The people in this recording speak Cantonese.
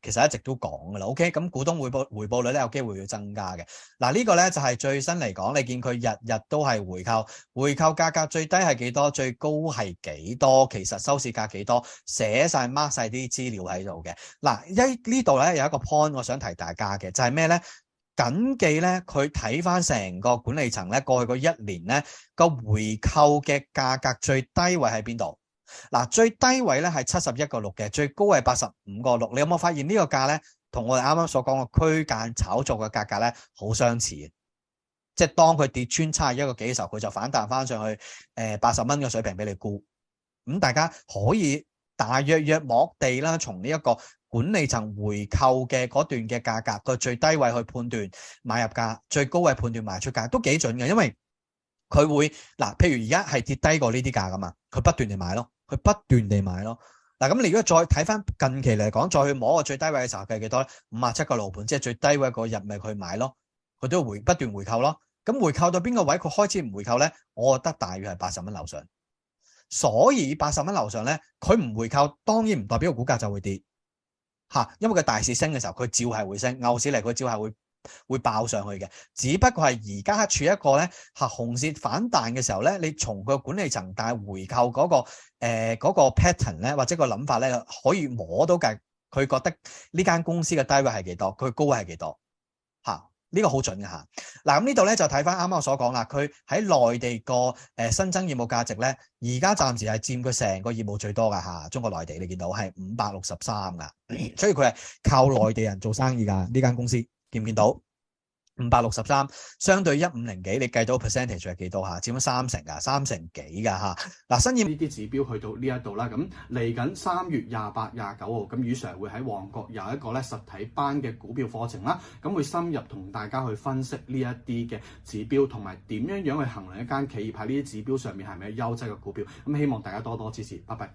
其實一直都講㗎啦。OK， 咁股東回報率咧有機會要增加嘅。嗱，呢個咧就係最新嚟講，你見佢日日都係回購價格最低係幾多，最高係幾多，其實收市價幾多，寫晒 mark 晒啲資料喺度嘅。嗱，呢度咧有一個 point 我想提大家嘅，就係咩咧？謹記咧，佢睇翻成個管理層咧過去嗰一年咧個回購嘅價格最低位喺邊度？嗱，最低位咧係71.6嘅，最高係85.6。你有冇發現呢個價咧，同我哋啱啱所講嘅區間炒作嘅價格咧好相似？即係當佢跌穿71個幾嘅時候，佢就反彈翻上去80蚊嘅水平俾你估。咁大家可以大約摸地啦，從呢一個管理層回購嘅嗰段嘅價格個最低位去判斷買入價，最高位判斷賣出價，都幾準嘅。因為佢會嗱，譬如而家係跌低過呢啲價噶嘛，佢不斷地買咯，嗱，咁你如果再睇翻近期嚟講，再去摸個最低位嘅時候計幾多咧？57.6盤，即係最低位嗰日咪去買咯，佢都會不斷回購咯。咁回購到邊個位佢開始唔回購咧？我覺得大約係80蚊樓上。所以80蚊樓上咧，佢唔回購，當然唔代表個股價就會跌嚇，因為佢大市升嘅時候，佢照係會升，牛市嚟佢照係會爆上去嘅。只不過係而家處一個咧熊市反彈嘅時候咧，你從個管理層但係回購嗰個 pattern 咧，或者個諗法咧，可以摸到佢覺得呢間公司嘅低位係幾多，佢高位係幾多嚇。呢個好準嘅嚇。嗱，咁呢度咧就睇翻啱啱我所講啦，佢喺內地個新增業務價值咧，而家暫時係佔佢成個業務最多㗎嚇。中國內地你見到係563㗎，所以佢係靠內地人做生意㗎。呢間公司見唔見到563，相對1502幾，你計到 percentage 係幾多嚇？佔咗30㗎，3成幾㗎嚇。嗱，新業呢啲指標去到呢一度啦，咁嚟緊3月28、29號，咁余 Sir 會喺旺角有一個咧實體班嘅股票課程啦，咁會深入同大家去分析呢一啲嘅指標，同埋點樣去衡量一間企業喺呢啲指標上面係咪優質嘅股票，咁希望大家多多支持，拜拜。